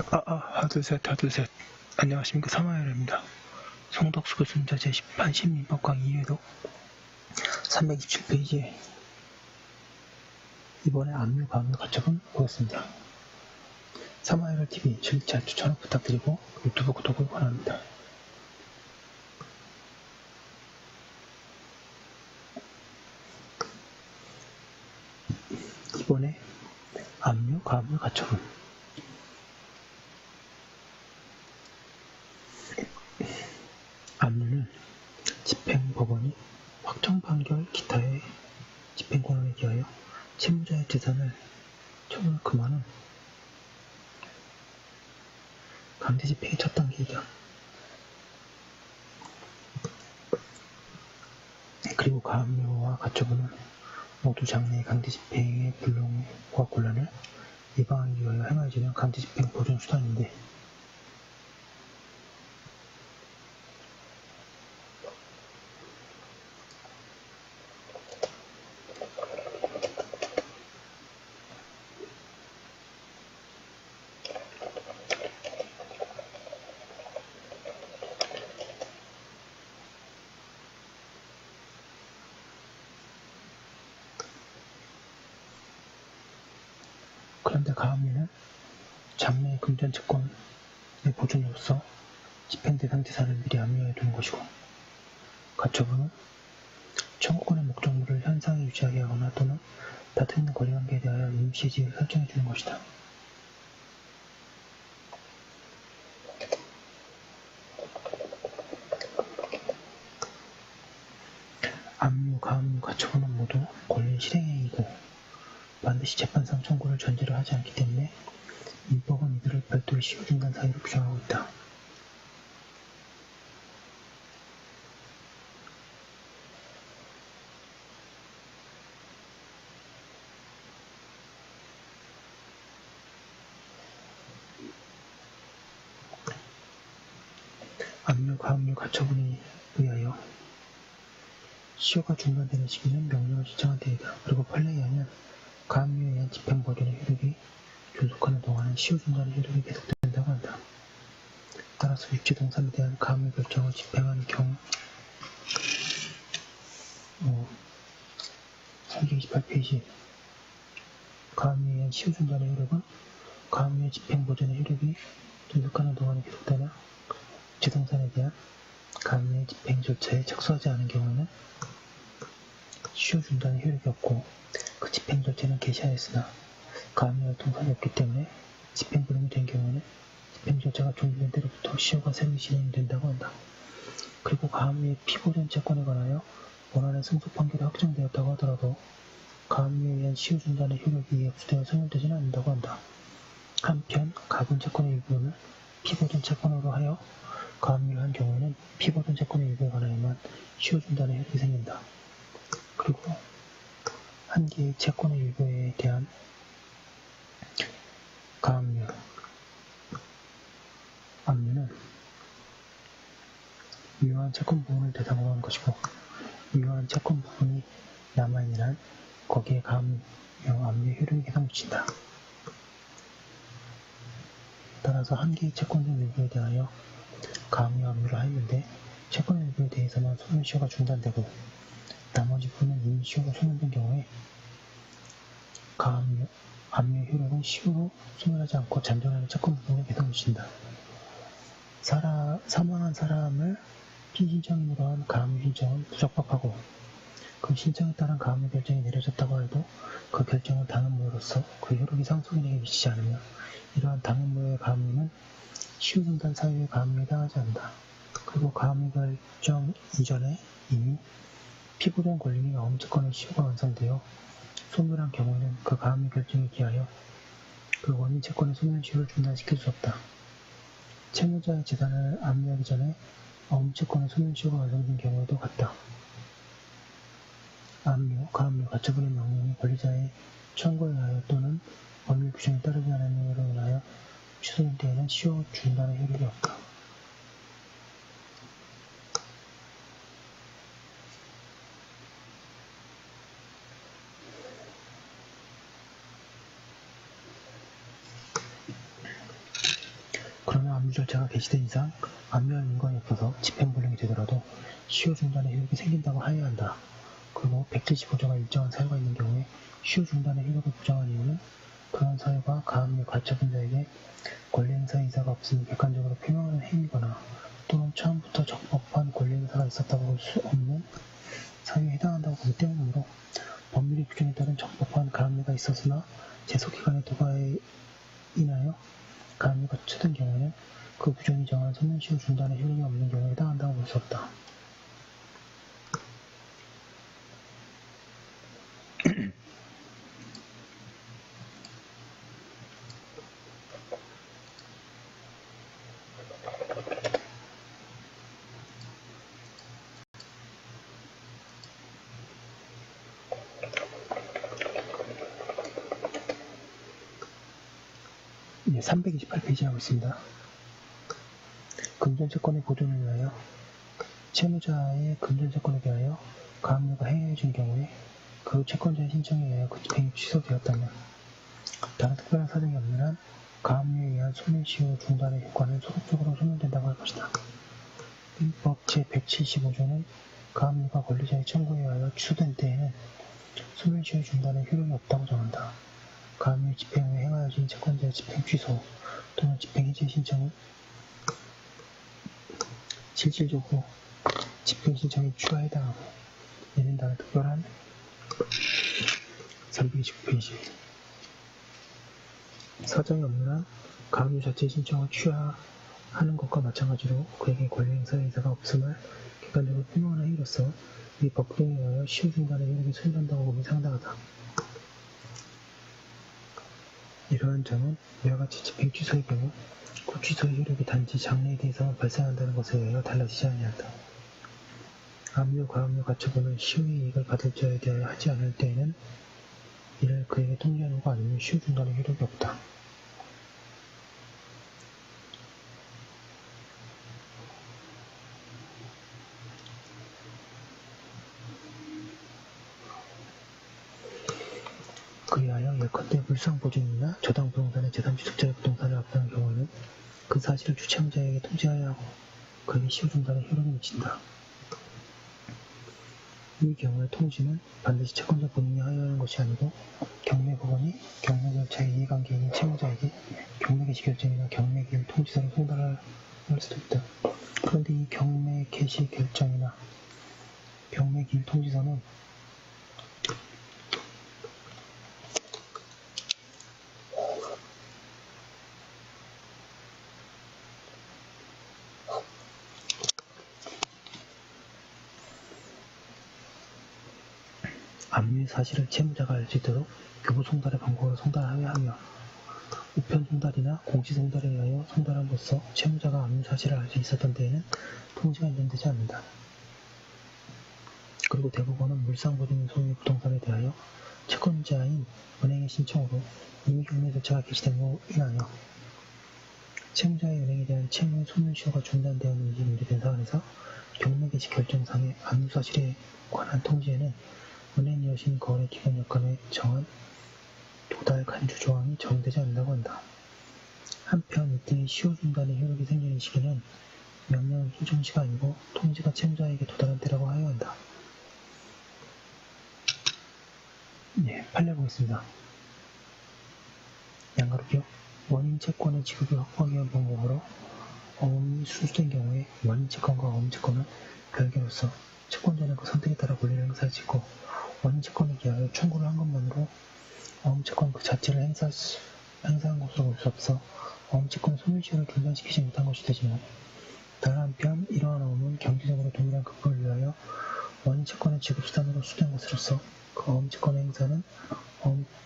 하나, 둘, 셋, 하나, 둘, 셋. 안녕하십니까. 사마열입니다. 송덕수 교수님자 제10판 심리법 강의 2회독 327페이지에 이번에 압류, 가압류 가처분 보였습니다. 사마열 TV 즐자 추천을 부탁드리고 유튜브 구독을 권합니다. 이번에 압류, 가압류 가처분. 압류는 집행법원이 확정 판결 기타의 집행권한에 기하여 채무자의 재산을 처분을 금하는 강제집행의 첫 단계이다. 그리고 가압류와 가처분은 모두 장래의 강제집행의 불능과 곤란을 예방하기 위하여 행하여지는 강제집행 보존 수단인데, 그런데 가압류는 장래의 금전 채권의 보존으로서 집행 대상 재산을 미리 압류해 두는 것이고, 가처분은 청구권의 목적물을 현상에 유지하게 하거나 또는 다투 있는 권리관계에 대하여 임시해지를 설정해 주는 것이다. 압류, 가압류, 가처분은 모두 권리 실행행위이고 반드시 재판상 청구를 전제로 하지 않기 때문에 민법은 이들을 별도의 시효진단 사유로 규정하고 있다. 압류, 가압류, 가처분에 의하여 시효가 중단되는 시기는 명령을 신청한 때이다. 그리고 판례에 의하면 가압류에 의한 집행보존의 효력이 존속하는 동안은 시효중단의 효력이 계속된다고 한다. 따라서 육지동산에 대한 가압류 결정을 집행하는 경우 328페이지 가압류에 의한 시효중단의 효력은 가압류의 집행보존의 효력이 존속하는 동안에 계속되나 육지동산에 대한 가압류의 집행 절차에 착수하지 않은 경우에는 시효중단의 효력이 없고 그 집행 절차는 개시하였으나 가압류 활동산이 없기 때문에 집행불능이 된 경우에는 집행 절차가 종료된 때로부터 시효가 새로이 진행이 된다고 한다. 그리고 가압류의 피보존 채권에 관하여 원안의 승소 판결이 확정되었다고 하더라도 가압류에 의한 시효중단의 효력이 역수되어 성립되지는 않는다고 한다. 한편 가분 채권의 일부분을 피보존 채권으로 하여 가압류를 한 경우에는 피보존 채권의 일부에 관하여만 시효중단의 효력이 생긴다. 그리고 한 개의 채권의 일부에 대한 가압류, 압류는 유효한 채권 부분을 대상으로 하는 것이고, 유효한 채권 부분이 남아있는 한 거기에 가압류, 압류의 효력이 계속 미친다. 따라서 한 개의 채권 중 일부에 대하여 가압류, 압류를 하였는데 채권 일부에 대해서만 소멸시효가 중단되고 나머지 부분은 이미 시효가 소멸된 경우에 가압류, 압류의 효력은 시효로 소멸하지 않고 잠정하는 채권 부분에 계속 미친다. 사망한 사람을 피신청인으로 한 가압류 신청은 부적법하고 그 신청에 따른 가압류 결정이 내려졌다고 해도 그 결정은 당연무효로서 그 효력이 상속인에게 미치지 않으며 이러한 당연무효의 가압류는 시효중단 사유의 가압류에 해당하지 않는다. 그리고 가압류 결정 이전에 이미 피보존 권리 및 어음채권의 시효가 완성되어 소멸한 경우에는 그 가압류 결정에 기하여 그 원인 채권의 소멸시효를 중단시킬 수 없다. 채무자의 재산을 압류하기 전에 어음채권의 소멸시효가 완성된 경우에도 같다. 압류, 가압류, 가처분의 명령이 권리자의 청구에 의하여 또는 법률 규정에 따르지 않은 이유로 인하여 취소된 때에는 시효 중단의 효력이 없다. 가압류 절차가 개시된 이상 압류할 인건이 없어서 집행불능이 되더라도 시효 중단의 효력이 생긴다고 하여야 한다. 그리고 175조가 일정한 사유가 있는 경우에 시효 중단의 효력을 부정한 이유는 그런 사유가 가압류 가처분 자에게 권리행사 의사가 없음을 객관적으로 표명하는 행위거나 또는 처음부터 적법한 권리행사가 있었다고 볼 수 없는 사유에 해당한다고 보기 때문이므로 법률의 규정에 따른 적법한 가압류가 있었으나 제소기간의 도과에 인하여 가압류가 취소된 경우에는 그 규정이 정한 소멸시효 중단의 효력이 없는 경우에 해당한다고 볼 수 없다. 네, 328페이지 하고 있습니다. 금전채권의 보존을 위하여 채무자의 금전채권에 대하여 가압류가 행해진 경우에 그 채권자의 신청에 의하여 그 집행이 취소되었다면 다른 특별한 사정이 없는 한 가압류에 의한 소멸시효 중단의 효과는 소극적으로 소멸된다고 할 것이다. 민법 제175조는 가압류가 권리자의 청구에 의하여 취소된 때에는 소멸시효 중단의 효력이 없다고 정한다. 가압류 집행 후에 행하여진 채권자의 집행 취소 또는 집행 해지 신청은 실질적으로 집행 신청이 취하에 해당하고 이는 다른 특별한 329페이지 사정이 없는 한 가압류 자체의 신청을 취하하는 것과 마찬가지로 그에게 권리행사의 의사가 없음을 객관적으로 표명하는 행위로서 이 법 등에 의하여 시효 중단의 효력이 소멸한다고 보기 상당하다. 이러한 점은 이와 같이 집행 취소의 경우 그 취소의 효력이 단지 장래에 대해서만 발생한다는 것에 의하여 달라지지 아니한다. 압류, 가압류 가처분을 시효의 이익을 받을 자에 대하여 하지 않을 때에는 이를 그에게 통지하는 거 아니면 시효 중단의 효력이 없다. 그리하여 예컨대 물상보증이나 저당부동산의 제3취득자의 부동산을 압류한 경우에는 그 사실을 주채무자에게 통지하여야 하고 그에게 시효 중단의 효력이 미친다. 이 경우에 통지는 반드시 채권자 본인이 하여야 하는 것이 아니고 경매법원이 경매절차의 이해관계인 채무자에게 경매개시 결정이나 경매기일 통지서를 송달할 수도 있다. 그런데 이 경매개시 결정이나 경매기일 통지서는 압류의 사실을 채무자가 알 수 있도록 교부 송달의 방법으로 송달하여야 하며 우편 송달이나 공시 송달에 의하여 송달함으로써 채무자가 압류 사실을 알 수 있었던 때에는 통지가 인정되지 않는다. 그리고 대법원은 물상보증인 소유의 부동산에 대하여 채권자인 은행의 신청으로 이미 경매 절차가 개시됨으로 인하여 채무자의 은행에 대한 채무의 소멸시효가 중단되었는지 문제된 사안에서 경매 개시 결정상의 압류 사실에 관한 통지에는 은행 여신 거래 기본 여건에 정한 도달 간주 조항이 적용되지 않는다고 한다. 한편 이때의 시효 중단의 효력이 생기는 시기는 명령 신청 시가 아니고 통지가 채무자에게 도달한 때라고 하여야 한다. 네, 판례 보겠습니다. 양가로기업 원인 채권의 지급을 확보하기 위한 방법으로 어음이 순수된 경우에 원인 채권과 어음 채권은 별개로서 채권자는 그 선택에 따라 권리를 행사할 수 있고 원인 채권에 기하여 청구를 한 것만으로 어음 채권 그 자체를 행사한 것으로 볼 수 없어 어음 채권의 소멸시효를 중단시키지 못한 것이 되지만 다른 한편 이러한 어음은 경제적으로 동일한 극복을 위하여 원인 채권의 지급수단으로 수된 것으로서 그 어음 채권의 행사는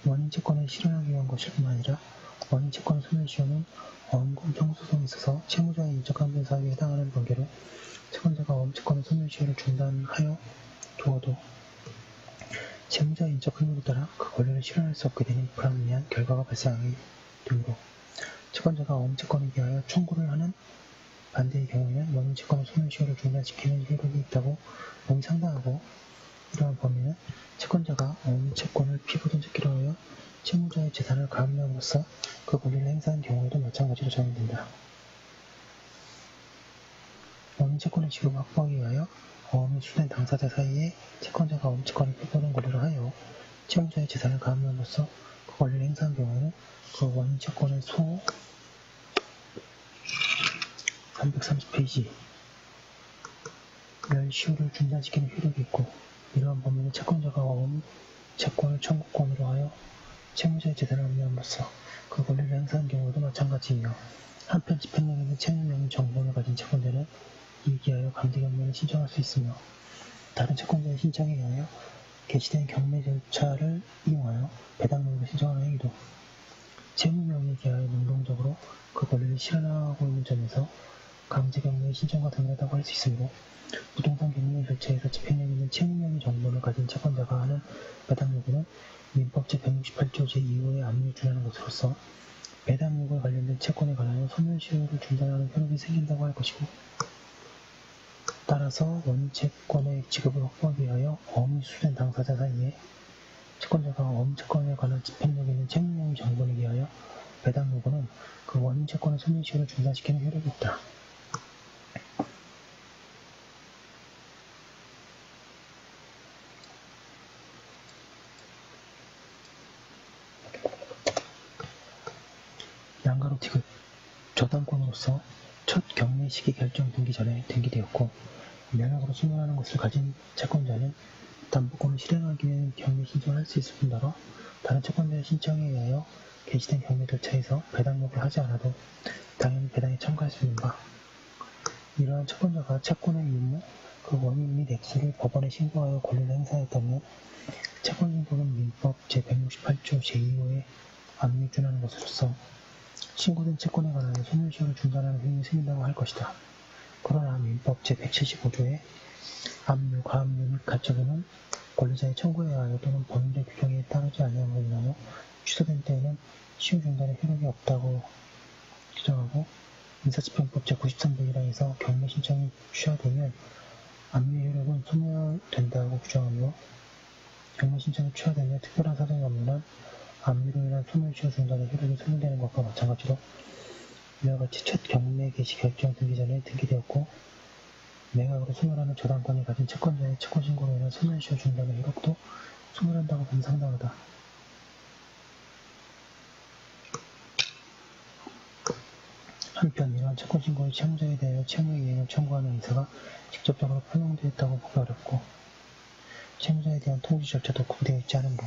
원인 채권을 실현하기 위한 것일 뿐만 아니라 원인 채권의 소멸시효는 어음권 청구소송에 있어서 채무자의 인적 감변 사유에 해당하는 관계로 채권자가 어음 채권의 소멸시효를 중단하여 두어도 채무자의 인적 흥미에 따라 그 권리를 실현할 수 없게 되는 불합리한 결과가 발생하게 되므로 채권자가 어음 채권에 기하여 청구를 하는 반대의 경우에는 원인 채권의 소멸시효를 중단시키는 효력이 있다고 보기 상당하고 이러한 범위는 채권자가 어음 채권을 피부던 찾기로 하여 채무자의 재산을 가압류함으로써 그 권리를 행사한 경우에도 마찬가지로 적용된다. 원인 채권의 지급을 확보하기 위하여 어음이 수된 당사자 사이에 채권자가 어음 채권을 표본한 권리를 하여 채무자의 재산을 가함으로써 그 권리를 행사한 경우에는 그 원인 채권의 소 330페이지 열 시효를 중단시키는 효력이 있고, 이러한 범위는 채권자가 어음 채권을 청구권으로 하여 채무자의 재산을 의미함으로써 그 권리를 행사한 경우에도 마찬가지이며, 한편 집행력에 있는 채무명의 정보를 가진 채권자는 이기하여 강제경매를 신청할 수 있으며, 다른 채권자의 신청에 의하여 개시된 경매 절차를 이용하여 배당명의를 신청하는 행위도 채무명의에 기하여 능동적으로 그 권리를 실현하고 있는 점에서 강제경매의 신청과 동일하다고 할 수 있으므로, 부동산 경매 절차에서 집행력 있는 채무명의 정보를 가진 채권자가 하는 배당 요구는 민법 제168조 제2호에 압류에 준하는 것으로서 배당 요구에 관련된 채권에 관하여 소멸시효를 중단하는 효력이 생긴다고 할 것이고, 따라서 원인 채권의 지급을 확보하기 위하여 어음이 수수된 당사자 사이에 채권자가 어음 채권에 관한 집행력 있는 채무명의 정보에 의하여 배당 요구는 그 원인 채권의 소멸시효를 중단시키는 효력이 있다. 양가로 티귿 저당권으로서 첫 경매 시기 결정 등기 전에 등기되었고, 명약으로 소멸하는 것을 가진 채권자는 담보권을 실행하기 위해 경매 신청을 할 수 있을 뿐더러 다른 채권자의 신청에 의하여 개시된 경매 절차에서 배당 요구를 하지 않아도 당연히 배당에 참가할 수 있는 바, 이러한 채권자가 채권의 유무, 그 원인 및 액수를 법원에 신고하여 권리를 행사했다면 채권신고는 민법 제168조 제2호에 압류에 준하는 것으로서 신고된 채권에 관하여 소멸시효를 중단하는 효력이 생긴다고 할 것이다. 그러나 민법 제175조의 압류, 가압류 및 가처분은 권리자의 청구에 의하여 또는 법률의 규정에 따르지 아니함으로 인하여 취소된 때에는 시효 중단의 효력이 없다고 규정하고, 민사집행법 제93조 1항에서 경매 신청이 취하되면 압류의 효력은 소멸된다고 규정하며, 경매 신청이 취하되며 특별한 사정이 없는 한 압류로 인한 소멸시효 중단의 효력이 소멸되는 것과 마찬가지로 이와 같이 첫 경매 개시 결정 등기 전에 등기되었고, 매각으로 소멸하는 저당권을 가진 채권자의 채권신고로 인한 소멸시효 중단의 효력도 소멸한다고 보면 상당하다. 한편 이러한 채권신고의 채무자에 대하여 채무의 이행을 청구하는 의사가 직접적으로 표명되었다고 보기 어렵고, 채무자에 대한 통지 절차도 구비되어 있지 않으므로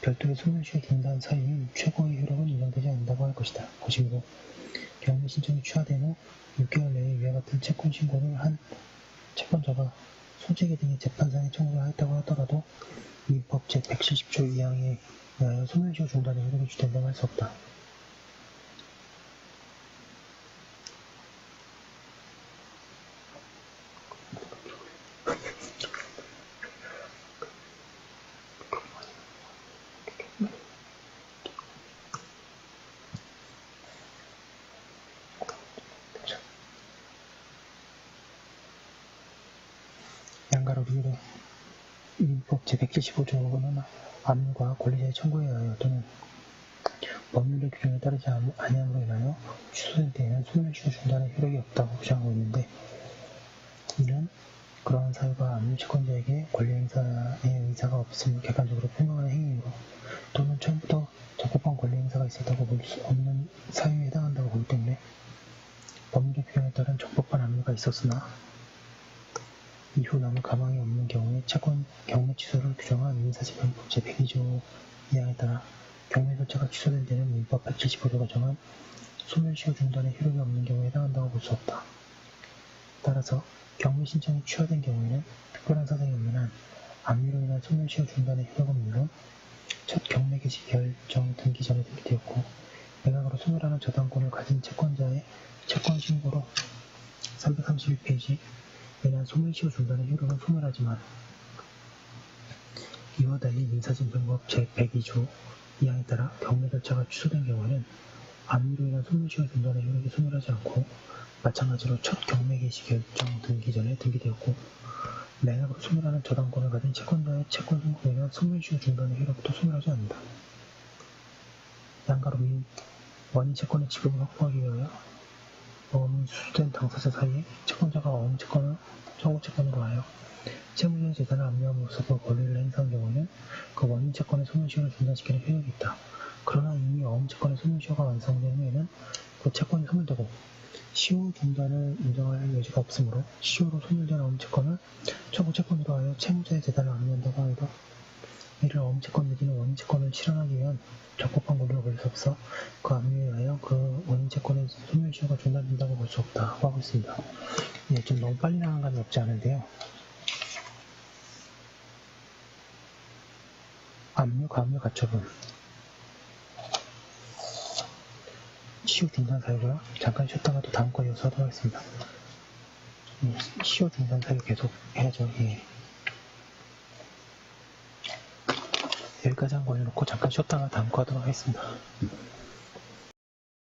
별도의 소멸시효 중단 사유인 최고의 효력은 인정되지 않는다고 할 것이다. 고시로 경매 신청이 취하된 후 6개월 내에 이와 같은 채권 신고를 한 채권자가 소재계 등의 재판상에 청구를 하였다고 하더라도 민법 제170조 2항에 의하여 소멸시효 중단의 효력이 주된다고 할 수 없다. 양가로 비율에 민법 제175조는 압류가 권리자의 청구에 의하여 또는 법률의 규정에 따르지 아니함으로 인하여 취소된 때에는 소멸시효 중단의 효력이 없다고 주장하고 있는데, 이는 그러한 사유가 압류 채권자에게 권리 행사의 의사가 없음을 객관적으로 표명하는 행위이므로, 또는 처음부터 적법한 권리 행사가 있었다고 볼 수 없는 사유에 해당한다고 보기 때문에 법률의 규정에 따른 적법한 압류가 있었으나 이후 남을 가망이 없는 경우에 채권 경매 취소를 규정한 민사집행법 제102조 2항에 따라 경매 절차가 취소된 데는 민법 175조가 정한 소멸시효 중단의 효력이 없는 경우에 해당한다고 볼 수 없다. 따라서 경매 신청이 취하된 경우에는 특별한 사정이 없는 한 압류로 인한 소멸시효 중단의 효력은 물론 첫 경매 개시 결정 등기 전에 등기되었고, 매각으로 소멸하는 저당권을 가진 채권자의 채권 신고로 331페이지 인한 소멸시효 중단의 효력은 소멸하지만, 이와 달리 민사집행법 제102조 2항에 따라 경매 절차가 취소된 경우에는 압류로 인한 소멸시효 중단의 효력이 소멸하지 않고, 마찬가지로 첫 경매 개시 결정 등기 전에 등기되었고, 매각으로 소멸하는 저당권을 가진 채권자의 채권 신고로 인한 소멸시효 중단의 효력도 소멸하지 않는다. 양가로 원인 채권의 지급을 확보하기 위하여 수된 당사자 사이에 채권자가 어음채권을 청구채권으로 하여 채무자의 재산을 압류함으로써 그 권리를 행사한 경우에는 그 원인채권의 소멸시효를 중단시키는 효력이 있다. 그러나 이미 어음채권의 소멸시효가 완성된 후에는 그 채권이 소멸되고 시효 중단을 인정할 여지가 없으므로 시효로 소멸된 어음채권을 청구채권으로 하여 채무자의 재산을 압류한다고 하여도 이를 어음채권 내지는 원인채권을 실현하기 위한 적법한 권리로 볼 수 없어 그 압류에 의하여 그 원인채권의 소멸시효가 중단된다고 볼 수 없다고 하고 있습니다. 좀 너무 빨리 나간 감이 없지 않은데요. 압류, 가압류, 가처분 시효 중단 사유고요. 잠깐 쉬었다가 또 다음 거 이어서 하도록 하겠습니다. 시효 중단 사유 계속 해야죠. 여기까지 한 거 올려놓고 잠깐 쉬었다가 다음 거 하도록 하겠습니다.